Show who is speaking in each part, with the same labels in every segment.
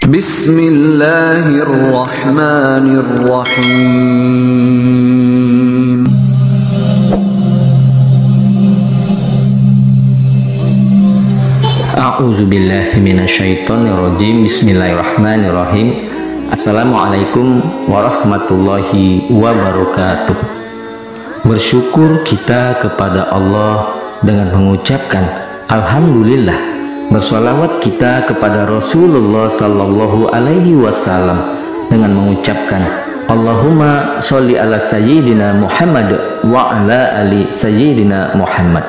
Speaker 1: Bismillahirrahmanirrahim.
Speaker 2: A'udzubillahi minasyaitonirrajim. Bismillahirrahmanirrahim. Assalamualaikum warahmatullahi wabarakatuh. Bersyukur kita kepada Allah dengan mengucapkan Alhamdulillah. Bersolawat kita kepada Rasulullah Sallallahu Alaihi Wasallam dengan mengucapkan Allahumma sholli ala sayyidina Muhammad wa ala ali sayyidina Muhammad.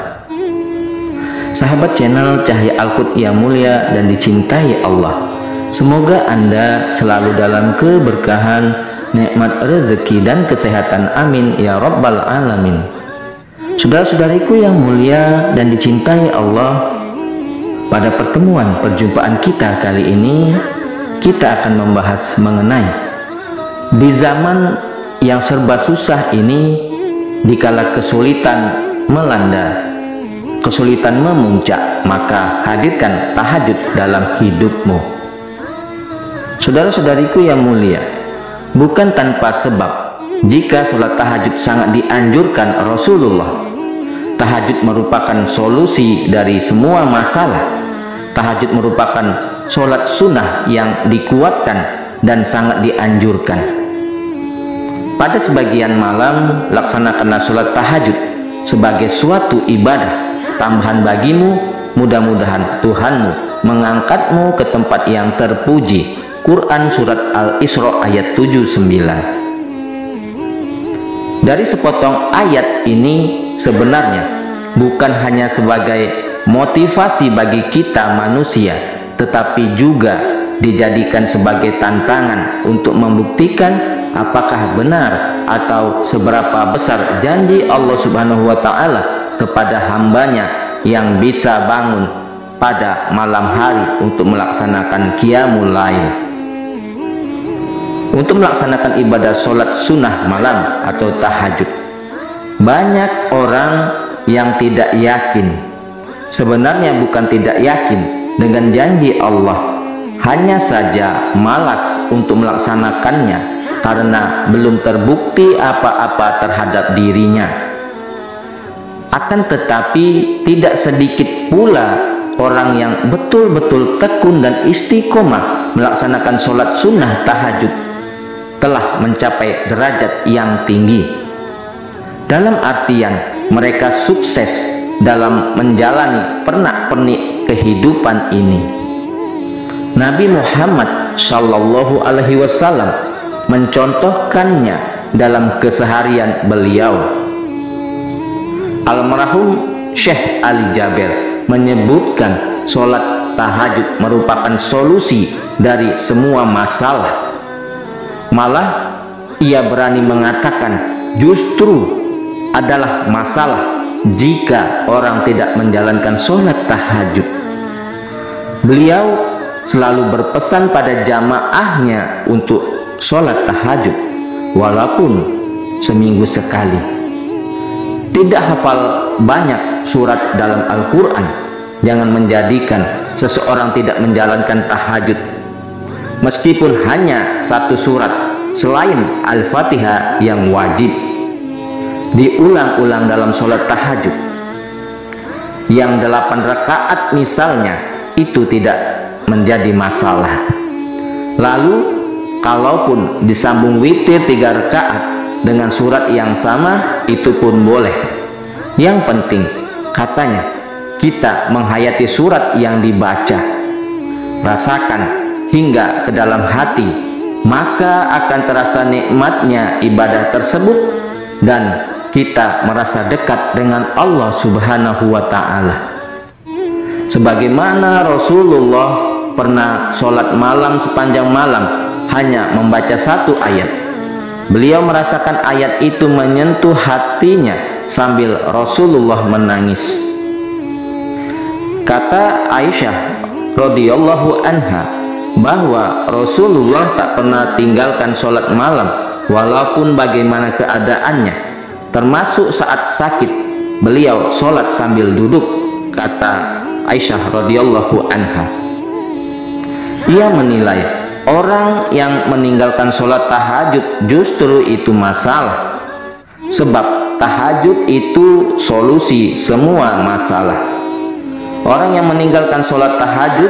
Speaker 2: Sahabat channel Cahaya Al-Quds yang mulia dan dicintai Allah, semoga Anda selalu dalam keberkahan, nikmat rezeki dan kesehatan, amin ya rabbal alamin. Saudara-saudariku yang mulia dan dicintai Allah, pada pertemuan perjumpaan kita kali ini kita akan membahas mengenai di zaman yang serba susah ini, dikala kesulitan melanda, kesulitan memuncak, maka hadirkan tahajud dalam hidupmu. Saudara-saudariku yang mulia, bukan tanpa sebab jika sholat tahajud sangat dianjurkan Rasulullah. Tahajud merupakan solusi dari semua masalah. Tahajud merupakan sholat sunnah yang dikuatkan dan sangat dianjurkan. Pada sebagian malam, laksanakanlah sholat tahajud sebagai suatu ibadah tambahan bagimu. Mudah-mudahan Tuhanmu mengangkatmu ke tempat yang terpuji. Quran Surat Al-Isra ayat 79. Dari sepotong ayat ini sebenarnya bukan hanya sebagai motivasi bagi kita manusia, tetapi juga dijadikan sebagai tantangan untuk membuktikan apakah benar atau seberapa besar janji Allah Subhanahu wa Ta'ala kepada hambanya yang bisa bangun pada malam hari untuk melaksanakan qiyamul lail, untuk melaksanakan ibadah sholat sunnah malam atau tahajud. Banyak orang yang tidak yakin, sebenarnya bukan tidak yakin dengan janji Allah, hanya saja malas untuk melaksanakannya karena belum terbukti apa-apa terhadap dirinya. Akan tetapi tidak sedikit pula orang yang betul-betul tekun dan istiqomah melaksanakan sholat sunnah tahajud telah mencapai derajat yang tinggi, dalam artian mereka sukses dalam menjalani pernak-pernik kehidupan ini. Nabi Muhammad Shallallahu Alaihi Wasallam mencontohkannya dalam keseharian beliau. Almarhum Syekh Ali Jaber menyebutkan sholat tahajud merupakan solusi dari semua masalah. Malah ia berani mengatakan justru adalah masalah jika orang tidak menjalankan sholat tahajud. Beliau selalu berpesan pada jamaahnya untuk sholat tahajud walaupun seminggu sekali. Tidak hafal banyak surat dalam Al-Quran jangan menjadikan seseorang tidak menjalankan tahajud. Meskipun hanya satu surat selain Al-Fatihah yang wajib diulang-ulang dalam sholat tahajud, yang 8 rakaat misalnya, itu tidak menjadi masalah. Lalu kalaupun disambung witir 3 rakaat dengan surat yang sama, itu pun boleh. Yang penting katanya kita menghayati surat yang dibaca, rasakan hingga ke dalam hati, maka akan terasa nikmatnya ibadah tersebut dan kita merasa dekat dengan Allah Subhanahu wa Ta'ala. Sebagaimana Rasulullah pernah sholat malam sepanjang malam hanya membaca 1 ayat. Beliau merasakan ayat itu menyentuh hatinya sambil Rasulullah menangis. Kata Aisyah radhiyallahu anha bahwa Rasulullah tak pernah tinggalkan sholat malam walaupun bagaimana keadaannya, termasuk saat sakit beliau sholat sambil duduk. Kata Aisyah radhiyallahu anha, ia menilai orang yang meninggalkan sholat tahajud justru itu masalah, sebab tahajud itu solusi semua masalah. Orang yang meninggalkan sholat tahajud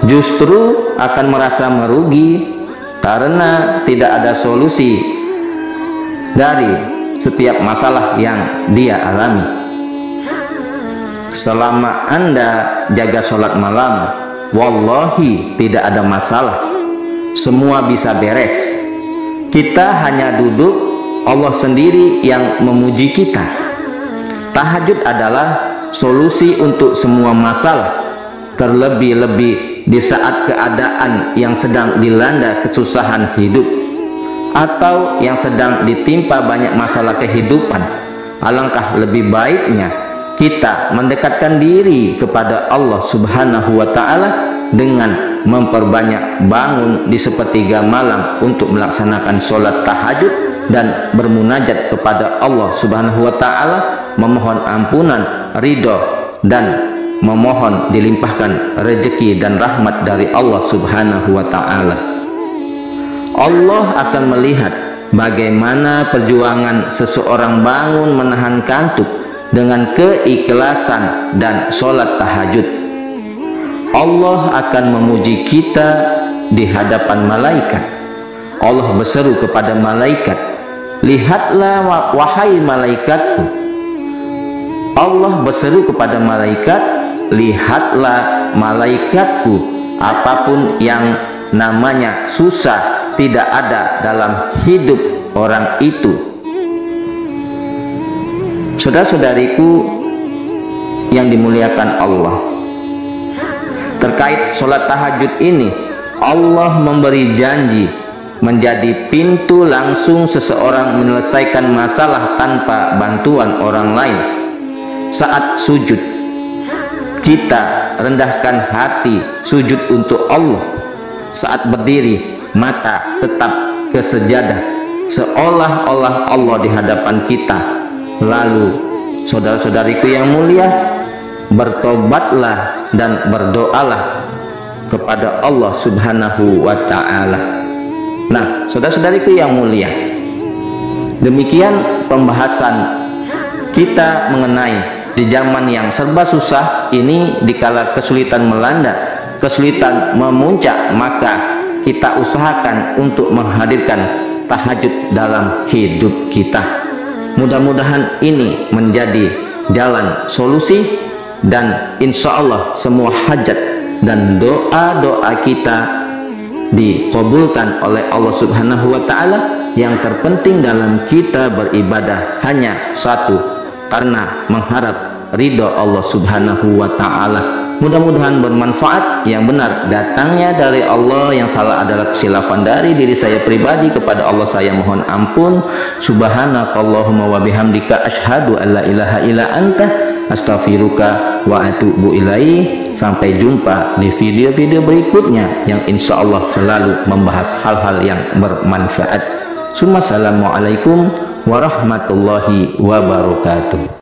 Speaker 2: justru akan merasa merugi karena tidak ada solusi dari setiap masalah yang dia alami. Selama Anda jaga sholat malam, wallahi tidak ada masalah, semua bisa beres. Kita hanya duduk, Allah sendiri yang memuji kita. Tahajud adalah solusi untuk semua masalah, terlebih-lebih di saat keadaan yang sedang dilanda kesusahan hidup atau yang sedang ditimpa banyak masalah kehidupan. Alangkah lebih baiknya kita mendekatkan diri kepada Allah Subhanahu wa Ta'ala dengan memperbanyak bangun di sepertiga malam untuk melaksanakan sholat tahajud dan bermunajat kepada Allah Subhanahu wa Ta'ala, memohon ampunan, ridho, dan memohon dilimpahkan rezeki dan rahmat dari Allah Subhanahu wa Ta'ala. Allah akan melihat bagaimana perjuangan seseorang bangun menahan kantuk dengan keikhlasan dan sholat tahajud. Allah akan memuji kita di hadapan malaikat. Allah berseru kepada malaikat, lihatlah wahai malaikatku. Allah berseru kepada malaikat, lihatlah malaikatku. Apapun yang namanya susah tidak ada dalam hidup orang itu. Saudara-saudariku yang dimuliakan Allah, terkait sholat tahajud ini, Allah memberi janji menjadi pintu langsung seseorang menyelesaikan masalah tanpa bantuan orang lain. Saat sujud, kita rendahkan hati sujud untuk Allah. Saat berdiri, mata tetap ke sejadah, seolah-olah Allah di hadapan kita. Lalu saudara-saudariku yang mulia, bertobatlah dan berdoalah kepada Allah Subhanahu wa Ta'ala. Nah, saudara-saudariku yang mulia, demikian pembahasan kita mengenai di zaman yang serba susah ini, dikala kesulitan melanda, kesulitan memuncak, maka kita usahakan untuk menghadirkan tahajud dalam hidup kita. Mudah-mudahan ini menjadi jalan solusi, dan insya Allah semua hajat dan doa-doa kita dikabulkan oleh Allah Subhanahu wa Ta'ala. Yang terpenting dalam kita beribadah hanya satu, karena mengharap ridho Allah Subhanahu wa Ta'ala. Mudah-mudahan bermanfaat. Yang benar datangnya dari Allah, yang salah adalah kesilapan dari diri saya pribadi. Kepada Allah saya mohon ampun. Subhanakallahumma wa bihamdika asyhadu an la ilaha illa anta astaghfiruka wa atubu ilaih. Sampai jumpa di video-video berikutnya yang insya Allah selalu membahas hal-hal yang bermanfaat. Assalamualaikum warahmatullahi wabarakatuh.